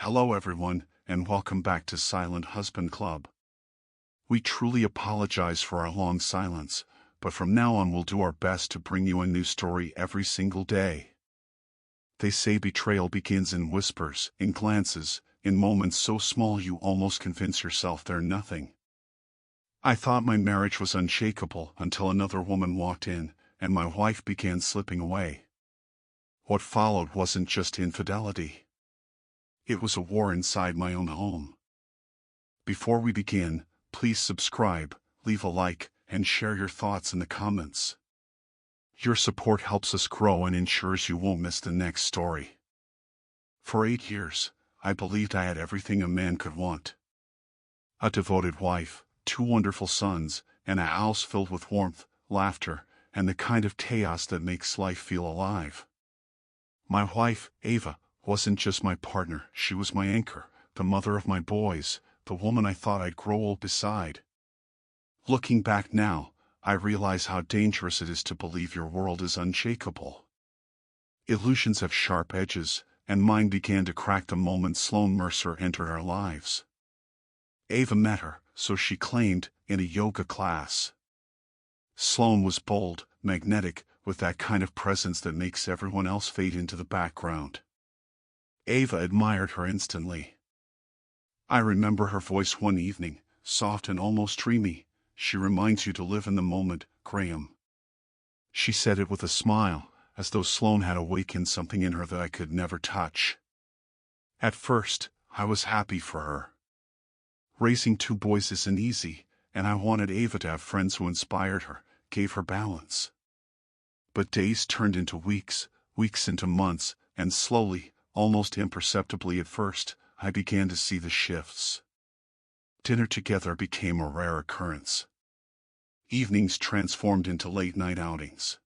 Hello everyone, and welcome back to Silent Husband Club. We truly apologize for our long silence, but from now on we'll do our best to bring you a new story every single day. They say betrayal begins in whispers, in glances, in moments so small you almost convince yourself they're nothing. I thought my marriage was unshakable until another woman walked in, and my wife began slipping away. What followed wasn't just infidelity. It was a war inside my own home. Before we begin, please subscribe, leave a like, and share your thoughts in the comments. Your support helps us grow and ensures you won't miss the next story. For 8 years, I believed I had everything a man could want. A devoted wife, 2 wonderful sons, and a house filled with warmth, laughter, and the kind of chaos that makes life feel alive. My wife, Ava, wasn't just my partner, she was my anchor, the mother of my boys, the woman I thought I'd grow old beside. Looking back now, I realize how dangerous it is to believe your world is unshakable. Illusions have sharp edges, and mine began to crack the moment Sloane Mercer entered our lives. Ava met her, so she claimed, in a yoga class. Sloane was bold, magnetic, with that kind of presence that makes everyone else fade into the background. Ava admired her instantly. I remember her voice one evening, soft and almost dreamy. "She reminds you to live in the moment, Graham." She said it with a smile, as though Sloane had awakened something in her that I could never touch. At first, I was happy for her. Raising 2 boys isn't easy, and I wanted Ava to have friends who inspired her, gave her balance. But days turned into weeks, weeks into months, and slowly, almost imperceptibly at first, I began to see the shifts. Dinner together became a rare occurrence. Evenings transformed into late-night outings.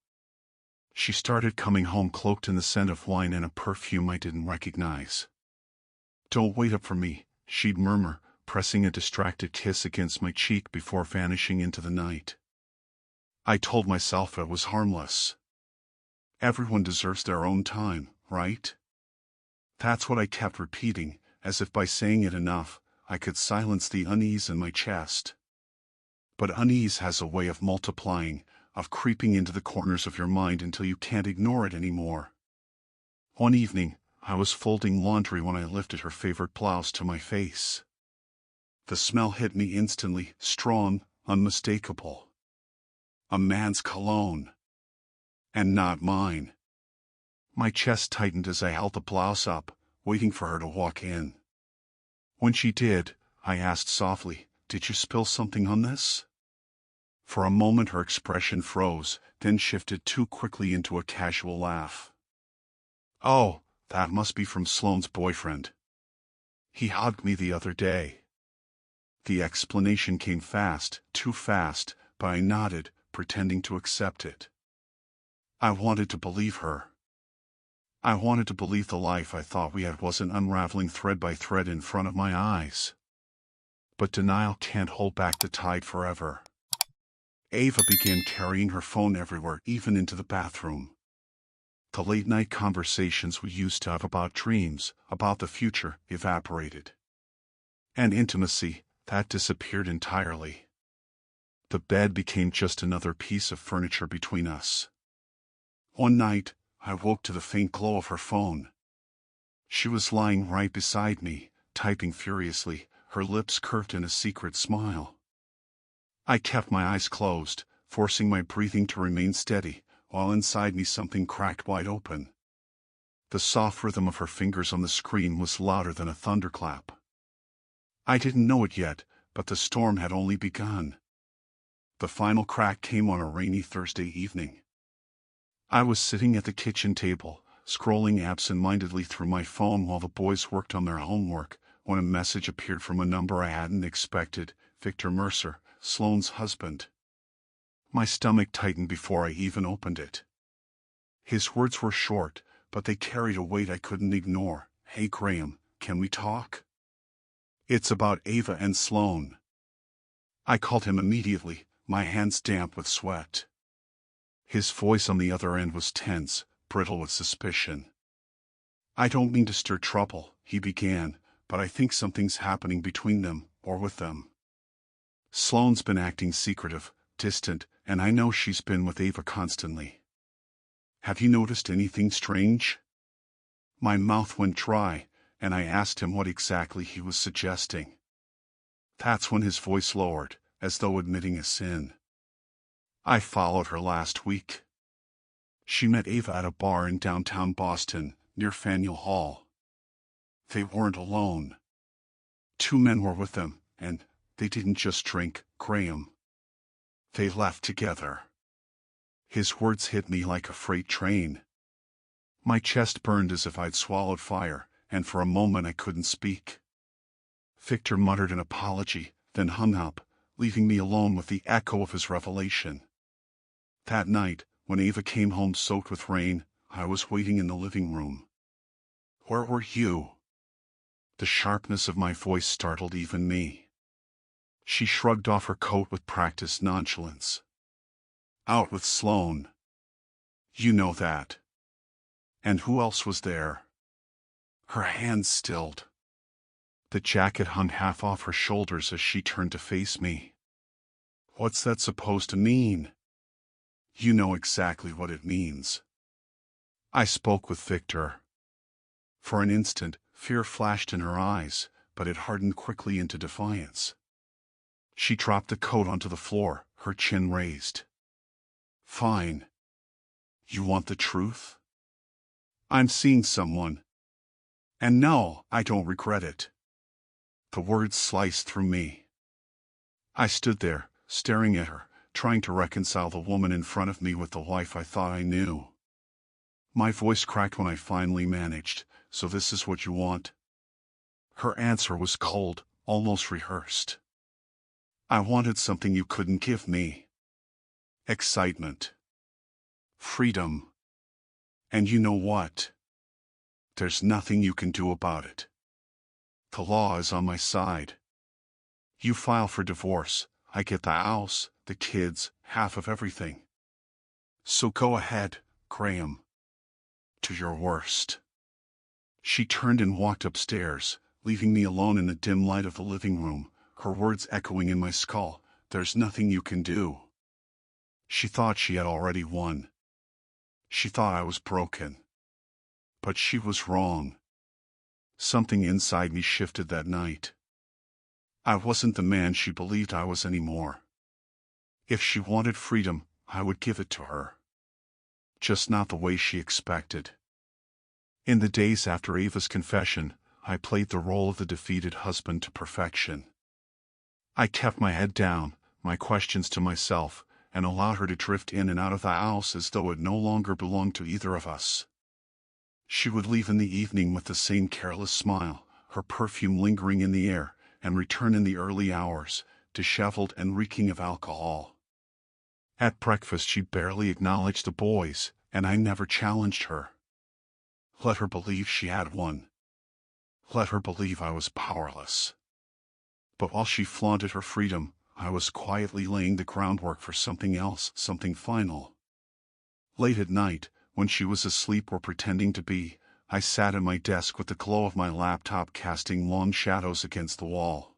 She started coming home cloaked in the scent of wine and a perfume I didn't recognize. "Don't wait up for me," she'd murmur, pressing a distracted kiss against my cheek before vanishing into the night. I told myself it was harmless. Everyone deserves their own time, right? That's what I kept repeating, as if by saying it enough, I could silence the unease in my chest. But unease has a way of multiplying, of creeping into the corners of your mind until you can't ignore it anymore. One evening, I was folding laundry when I lifted her favorite blouse to my face. The smell hit me instantly, strong, unmistakable. A man's cologne. And not mine. My chest tightened as I held the blouse up, waiting for her to walk in. When she did, I asked softly, "Did you spill something on this?" For a moment her expression froze, then shifted too quickly into a casual laugh. "Oh, that must be from Sloane's boyfriend. He hugged me the other day." The explanation came fast, too fast, but I nodded, pretending to accept it. I wanted to believe her. I wanted to believe the life I thought we had wasn't unraveling thread by thread in front of my eyes. But denial can't hold back the tide forever. Ava began carrying her phone everywhere, even into the bathroom. The late-night conversations we used to have about dreams, about the future, evaporated. And intimacy, that disappeared entirely. The bed became just another piece of furniture between us. One night, I woke to the faint glow of her phone. She was lying right beside me, typing furiously, her lips curved in a secret smile. I kept my eyes closed, forcing my breathing to remain steady, while inside me something cracked wide open. The soft rhythm of her fingers on the screen was louder than a thunderclap. I didn't know it yet, but the storm had only begun. The final crack came on a rainy Thursday evening. I was sitting at the kitchen table, scrolling absent-mindedly through my phone while the boys worked on their homework, when a message appeared from a number I hadn't expected, Victor Mercer, Sloane's husband. My stomach tightened before I even opened it. His words were short, but they carried a weight I couldn't ignore. "Hey Graham, can we talk? It's about Ava and Sloane." I called him immediately, my hands damp with sweat. His voice on the other end was tense, brittle with suspicion. "I don't mean to stir trouble," he began, but I think something's happening between them, or with them. Sloane's been acting secretive, distant, and I know she's been with Ava constantly. Have you noticed anything strange? My mouth went dry, and I asked him what exactly he was suggesting. That's when his voice lowered, as though admitting a sin. I followed her last week. She met Ava at a bar in downtown Boston, near Faneuil Hall. They weren't alone. 2 men were with them, and they didn't just drink, Graham. They left together. His words hit me like a freight train. My chest burned as if I'd swallowed fire, and for a moment I couldn't speak. Victor muttered an apology, then hung up, leaving me alone with the echo of his revelation. That night, when Ava came home soaked with rain, I was waiting in the living room. Where were you? The sharpness of my voice startled even me. She shrugged off her coat with practiced nonchalance. Out with Sloane. You know that. And who else was there? Her hands stilled. The jacket hung half off her shoulders as she turned to face me. What's that supposed to mean? You know exactly what it means. I spoke with Victor. For an instant, fear flashed in her eyes, but it hardened quickly into defiance. She dropped the coat onto the floor, her chin raised. Fine. You want the truth? I'm seeing someone. And no, I don't regret it. The words sliced through me. I stood there, staring at her, trying to reconcile the woman in front of me with the life I thought I knew. My voice cracked when I finally managed, so this is what you want? Her answer was cold, almost rehearsed. I wanted something you couldn't give me. Excitement. Freedom. And you know what? There's nothing you can do about it. The law is on my side. You file for divorce, I get the house, the kids, half of everything. So go ahead, Graham. To your worst. She turned and walked upstairs, leaving me alone in the dim light of the living room, her words echoing in my skull. There's nothing you can do. She thought she had already won. She thought I was broken. But she was wrong. Something inside me shifted that night. I wasn't the man she believed I was anymore. If she wanted freedom, I would give it to her. Just not the way she expected. In the days after Ava's confession, I played the role of the defeated husband to perfection. I kept my head down, my questions to myself, and allowed her to drift in and out of the house as though it no longer belonged to either of us. She would leave in the evening with the same careless smile, her perfume lingering in the air, and return in the early hours, disheveled and reeking of alcohol. At breakfast she barely acknowledged the boys, and I never challenged her. Let her believe she had won. Let her believe I was powerless. But while she flaunted her freedom, I was quietly laying the groundwork for something else, something final. Late at night, when she was asleep or pretending to be, I sat at my desk with the glow of my laptop casting long shadows against the wall.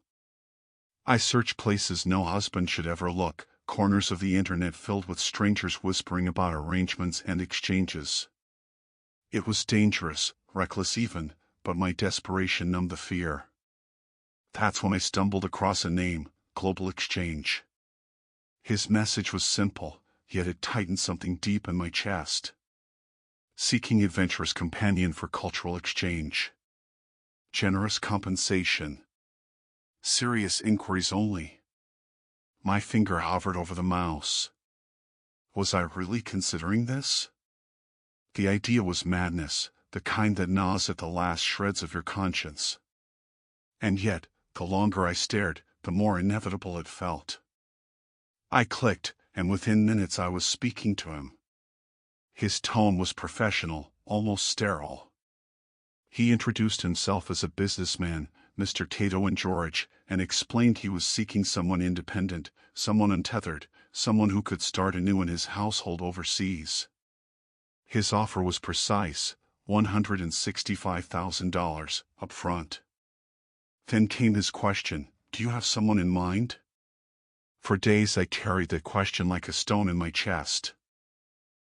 I searched places no husband should ever look, corners of the internet filled with strangers whispering about arrangements and exchanges. It was dangerous, reckless even, but my desperation numbed the fear. That's when I stumbled across a name, Global Exchange. His message was simple, yet it tightened something deep in my chest. Seeking adventurous companion for cultural exchange. Generous compensation. Serious inquiries only. My finger hovered over the mouse. Was I really considering this? The idea was madness, the kind that gnaws at the last shreds of your conscience. And yet, the longer I stared, the more inevitable it felt. I clicked, and within minutes I was speaking to him. His tone was professional, almost sterile. He introduced himself as a businessman, Mr. Cato and George, and explained he was seeking someone independent, someone untethered, someone who could start anew in his household overseas. His offer was precise, $165,000 up front. Then came his question, "Do you have someone in mind?" For days I carried that question like a stone in my chest.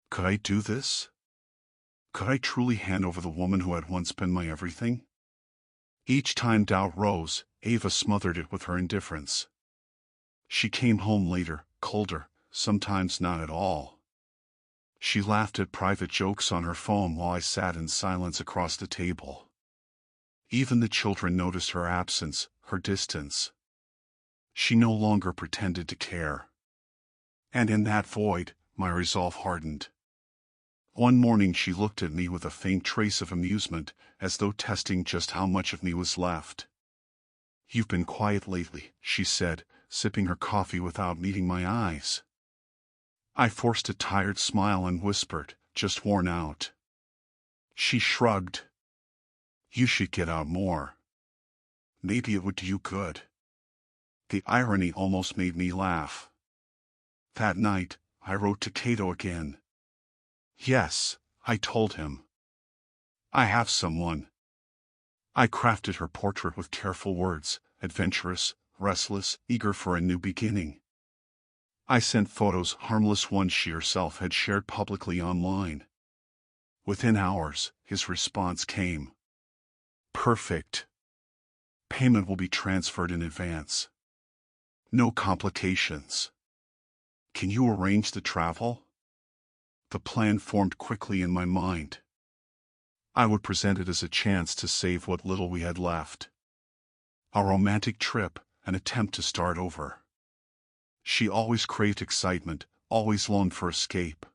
Could I do this? Could I truly hand over the woman who had once been my everything? Each time doubt rose, Ava smothered it with her indifference. She came home later, colder, sometimes not at all. She laughed at private jokes on her phone while I sat in silence across the table. Even the children noticed her absence, her distance. She no longer pretended to care. And in that void, my resolve hardened. One morning she looked at me with a faint trace of amusement, as though testing just how much of me was left. "You've been quiet lately," she said, sipping her coffee without meeting my eyes. I forced a tired smile and whispered, "Just worn out." She shrugged. "You should get out more. Maybe it would do you good." The irony almost made me laugh. That night, I wrote to Cato again. "Yes," I told him. "I have someone." I crafted her portrait with careful words, adventurous, restless, eager for a new beginning. I sent photos, harmless ones she herself had shared publicly online. Within hours, his response came. "Perfect. Payment will be transferred in advance. No complications. Can you arrange the travel?" The plan formed quickly in my mind. I would present it as a chance to save what little we had left. A romantic trip, an attempt to start over. She always craved excitement, always longed for escape.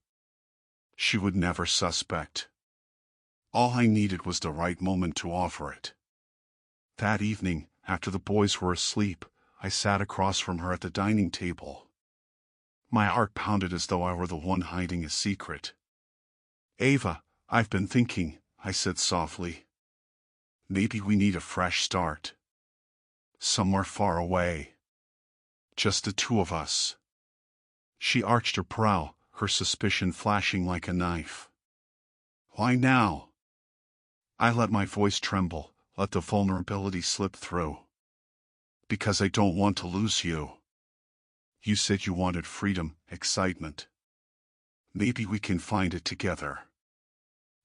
She would never suspect. All I needed was the right moment to offer it. That evening, after the boys were asleep, I sat across from her at the dining table. My heart pounded as though I were the one hiding a secret. "Ava, I've been thinking," I said softly. "Maybe we need a fresh start. Somewhere far away. Just the two of us." She arched her brow, her suspicion flashing like a knife. "Why now?" I let my voice tremble, let the vulnerability slip through. "Because I don't want to lose you. You said you wanted freedom, excitement. Maybe we can find it together."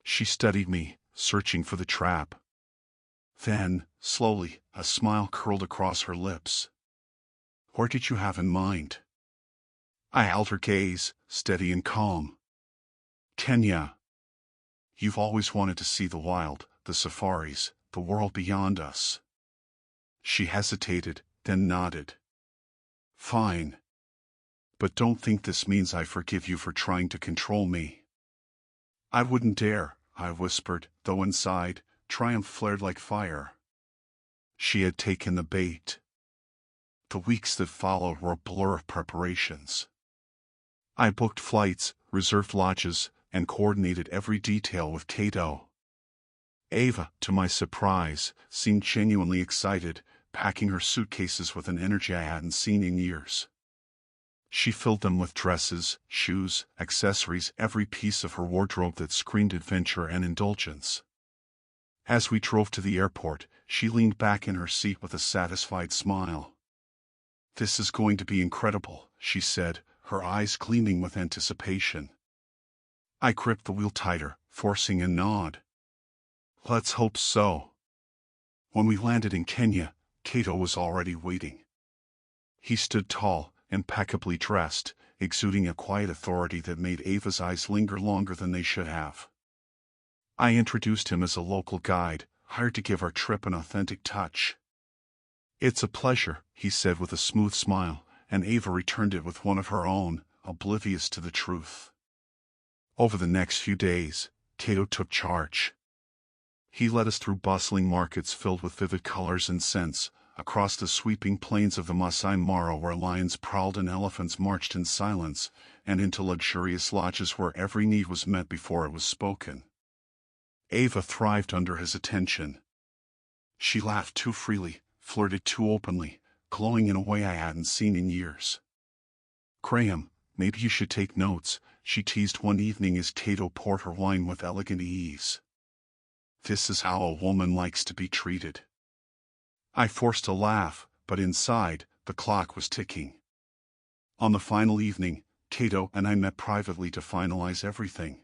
She studied me, searching for the trap. Then, slowly, a smile curled across her lips. "Where did you have in mind?" I held her gaze, steady and calm. "Kenya. You've always wanted to see the wild, the safaris, the world beyond us." She hesitated, then nodded. "Fine. But don't think this means I forgive you for trying to control me." "I wouldn't dare," I whispered, though inside, triumph flared like fire. She had taken the bait. The weeks that followed were a blur of preparations. I booked flights, reserved lodges, and coordinated every detail with Cato. Ava, to my surprise, seemed genuinely excited, packing her suitcases with an energy I hadn't seen in years. She filled them with dresses, shoes, accessories, every piece of her wardrobe that screamed adventure and indulgence. As we drove to the airport, she leaned back in her seat with a satisfied smile. "This is going to be incredible," she said, her eyes gleaming with anticipation. I gripped the wheel tighter, forcing a nod. "Let's hope so." When we landed in Kenya, Cato was already waiting. He stood tall, impeccably dressed, exuding a quiet authority that made Ava's eyes linger longer than they should have. I introduced him as a local guide, hired to give our trip an authentic touch. "It's a pleasure," he said with a smooth smile, and Ava returned it with one of her own, oblivious to the truth. Over the next few days, Cato took charge. He led us through bustling markets filled with vivid colors and scents, across the sweeping plains of the Masai Mara where lions prowled and elephants marched in silence, and into luxurious lodges where every need was met before it was spoken. Ava thrived under his attention. She laughed too freely, flirted too openly, glowing in a way I hadn't seen in years. "Graham, maybe you should take notes," she teased one evening as Cato poured her wine with elegant ease. "This is how a woman likes to be treated." I forced a laugh, but inside, the clock was ticking. On the final evening, Cato and I met privately to finalize everything.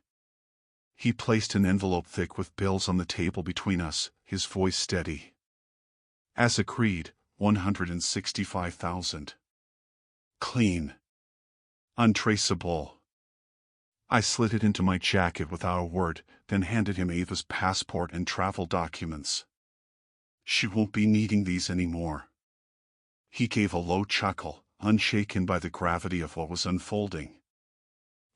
He placed an envelope thick with bills on the table between us, his voice steady. As agreed, 165,000. Clean. Untraceable. I slid it into my jacket without a word, then handed him Ava's passport and travel documents. She won't be needing these anymore. He gave a low chuckle, unshaken by the gravity of what was unfolding.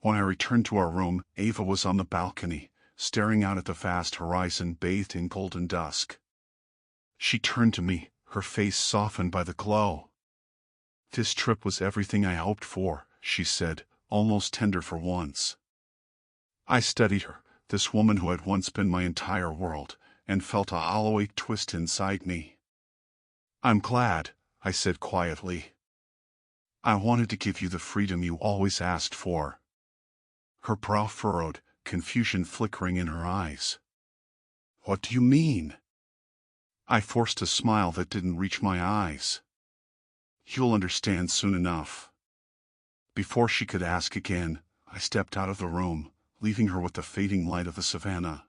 When I returned to our room, Ava was on the balcony, staring out at the vast horizon bathed in golden dusk. She turned to me, her face softened by the glow. "This trip was everything I hoped for," she said, almost tender for once. I studied her, this woman who had once been my entire world, and felt a hollow ache twist inside me. "I'm glad," I said quietly. "I wanted to give you the freedom you always asked for." Her brow furrowed, confusion flickering in her eyes. "What do you mean?" I forced a smile that didn't reach my eyes. "You'll understand soon enough." Before she could ask again, I stepped out of the room, leaving her with the fading light of the savannah.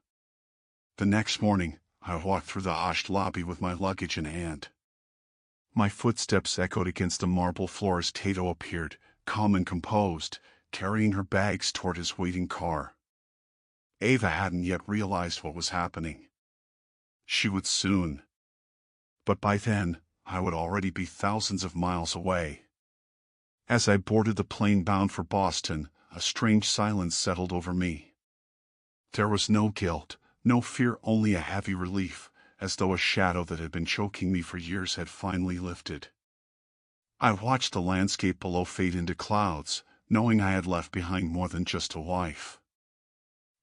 The next morning, I walked through the hushed lobby with my luggage in hand. My footsteps echoed against the marble floor as Cato appeared, calm and composed, carrying her bags toward his waiting car. Ava hadn't yet realized what was happening. She would soon. But by then, I would already be thousands of miles away. As I boarded the plane bound for Boston, a strange silence settled over me. There was no guilt, no fear, only a heavy relief, as though a shadow that had been choking me for years had finally lifted. I watched the landscape below fade into clouds, knowing I had left behind more than just a wife.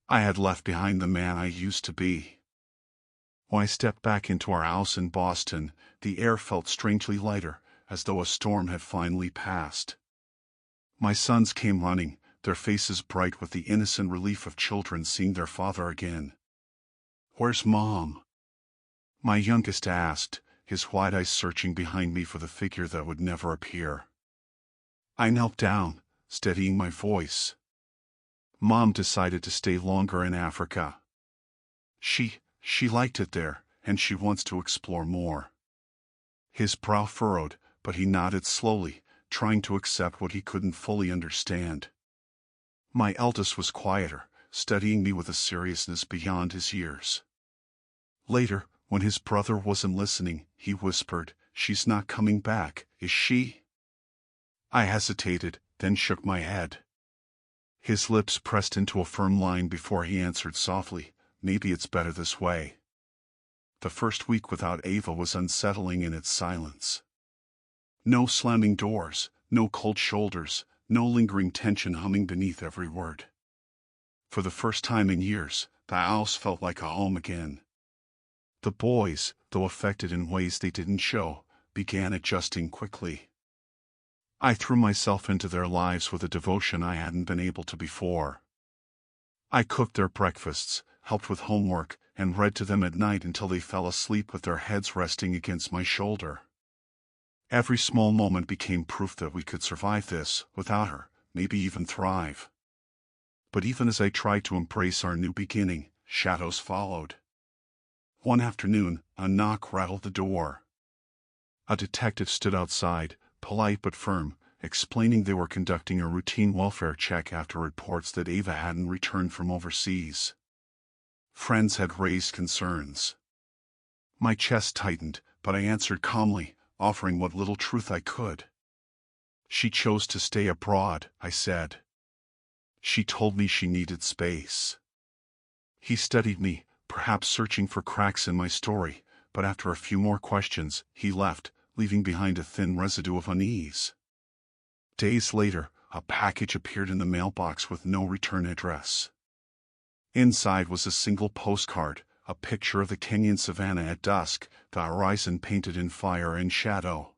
I had left behind the man I used to be. When I stepped back into our house in Boston, the air felt strangely lighter, as though a storm had finally passed. My sons came running, their faces bright with the innocent relief of children seeing their father again. "Where's Mom?" my youngest asked, his wide eyes searching behind me for the figure that would never appear. I knelt down, steadying my voice. "Mom decided to stay longer in Africa. She liked it there, and she wants to explore more." His brow furrowed, but he nodded slowly, trying to accept what he couldn't fully understand. My eldest was quieter, studying me with a seriousness beyond his years. Later, when his brother wasn't listening, he whispered, "She's not coming back, is she?" I hesitated, then shook my head. His lips pressed into a firm line before he answered softly, "Maybe it's better this way." The first week without Ava was unsettling in its silence. No slamming doors, no cold shoulders, no lingering tension humming beneath every word. For the first time in years, the house felt like a home again. The boys, though affected in ways they didn't show, began adjusting quickly. I threw myself into their lives with a devotion I hadn't been able to before. I cooked their breakfasts, helped with homework, and read to them at night until they fell asleep with their heads resting against my shoulder. Every small moment became proof that we could survive this, without her, maybe even thrive. But even as I tried to embrace our new beginning, shadows followed. One afternoon, a knock rattled the door. A detective stood outside, polite but firm, explaining they were conducting a routine welfare check after reports that Ava hadn't returned from overseas. Friends had raised concerns. My chest tightened, but I answered calmly, offering what little truth I could. "She chose to stay abroad," I said. "She told me she needed space." He studied me, perhaps searching for cracks in my story, but after a few more questions, he left, leaving behind a thin residue of unease. Days later, a package appeared in the mailbox with no return address. Inside was a single postcard, a picture of the Kenyan savannah at dusk, the horizon painted in fire and shadow.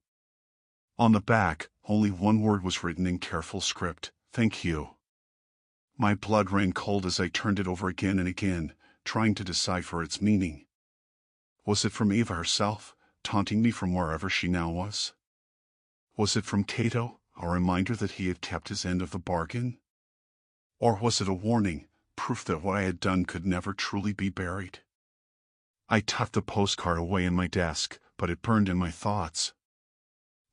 On the back, only one word was written in careful script: "Thank you." My blood ran cold as I turned it over again and again, trying to decipher its meaning. Was it from Ava herself, taunting me from wherever she now was? Was it from Cato, a reminder that he had kept his end of the bargain? Or was it a warning, proof that what I had done could never truly be buried? I tucked the postcard away in my desk, but it burned in my thoughts.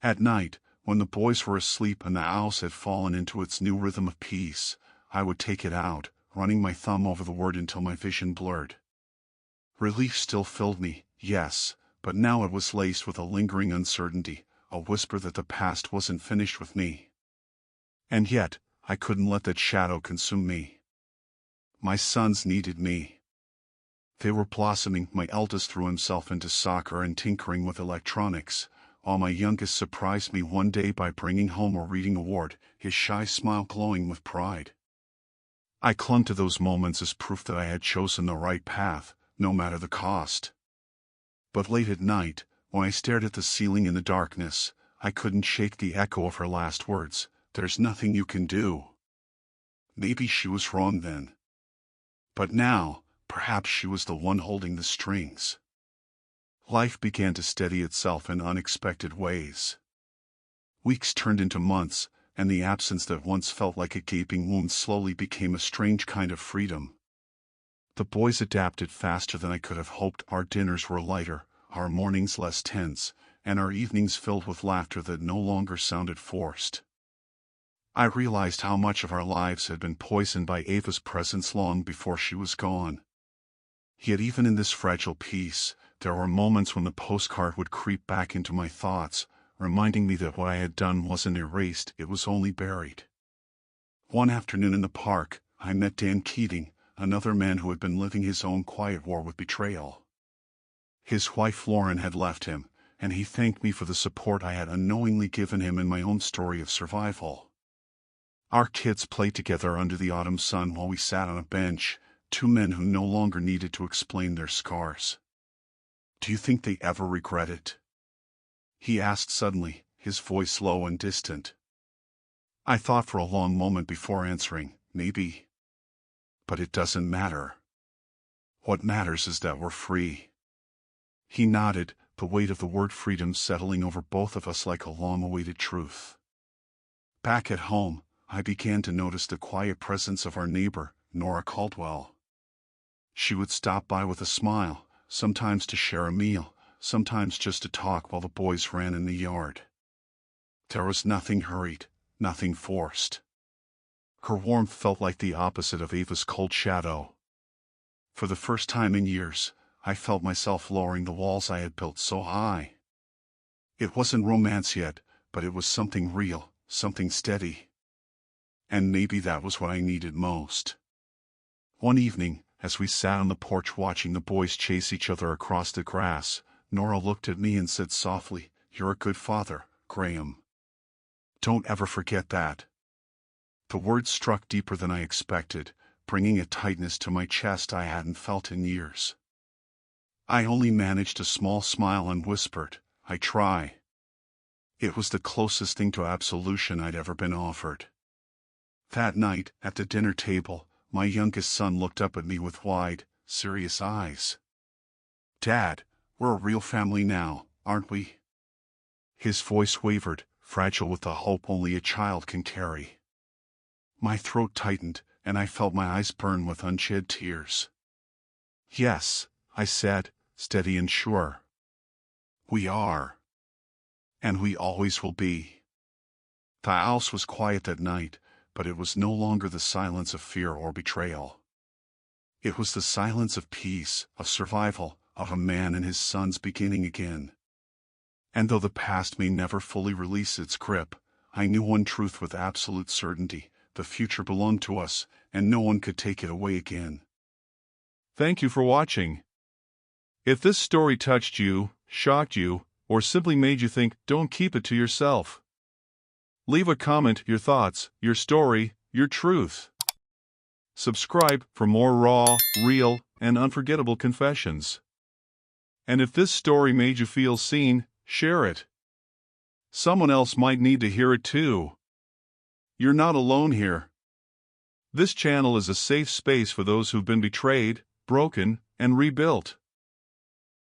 At night, when the boys were asleep and the house had fallen into its new rhythm of peace, I would take it out, running my thumb over the word until my vision blurred. Relief still filled me, yes, but now it was laced with a lingering uncertainty, a whisper that the past wasn't finished with me. And yet, I couldn't let that shadow consume me. My sons needed me. They were blossoming. My eldest threw himself into soccer and tinkering with electronics, while my youngest surprised me one day by bringing home a reading award, his shy smile glowing with pride. I clung to those moments as proof that I had chosen the right path, no matter the cost. But late at night, when I stared at the ceiling in the darkness, I couldn't shake the echo of her last words, "There's nothing you can do." Maybe she was wrong then. But now, perhaps she was the one holding the strings. Life began to steady itself in unexpected ways. Weeks turned into months, and the absence that once felt like a gaping wound slowly became a strange kind of freedom. The boys adapted faster than I could have hoped. Our dinners were lighter, our mornings less tense, and our evenings filled with laughter that no longer sounded forced. I realized how much of our lives had been poisoned by Ava's presence long before she was gone. Yet even in this fragile peace, there were moments when the postcard would creep back into my thoughts, reminding me that what I had done wasn't erased, it was only buried. One afternoon in the park, I met Dan Keating, another man who had been living his own quiet war with betrayal. His wife Lauren had left him, and he thanked me for the support I had unknowingly given him in my own story of survival. Our kids played together under the autumn sun while we sat on a bench, two men who no longer needed to explain their scars. "Do you think they ever regret it?" he asked suddenly, his voice low and distant. I thought for a long moment before answering, maybe. But it doesn't matter. What matters is that we're free. He nodded, the weight of the word freedom settling over both of us like a long-awaited truth. Back at home, I began to notice the quiet presence of our neighbor, Nora Caldwell. She would stop by with a smile, sometimes to share a meal, sometimes just to talk while the boys ran in the yard. There was nothing hurried, nothing forced. Her warmth felt like the opposite of Ava's cold shadow. For the first time in years, I felt myself lowering the walls I had built so high. It wasn't romance yet, but it was something real, something steady. And maybe that was what I needed most. One evening, as we sat on the porch watching the boys chase each other across the grass, Nora looked at me and said softly, "You're a good father, Graham. Don't ever forget that." The words struck deeper than I expected, bringing a tightness to my chest I hadn't felt in years. I only managed a small smile and whispered, "I try." It was the closest thing to absolution I'd ever been offered. That night, at the dinner table, my youngest son looked up at me with wide, serious eyes. "Dad, we're a real family now, aren't we?" His voice wavered, fragile with the hope only a child can carry. My throat tightened, and I felt my eyes burn with unshed tears. "Yes," I said, steady and sure. "We are. And we always will be." The house was quiet that night, but it was no longer the silence of fear or betrayal. It was the silence of peace, of survival, of a man and his sons beginning again. And though the past may never fully release its grip, I knew one truth with absolute certainty: the future belonged to us, and no one could take it away again. Thank you for watching. If this story touched you, shocked you, or simply made you think, don't keep it to yourself. Leave a comment, your thoughts, your story, your truth. Subscribe for more raw, real, and unforgettable confessions. And if this story made you feel seen, share it. Someone else might need to hear it too. You're not alone here. This channel is a safe space for those who've been betrayed, broken, and rebuilt.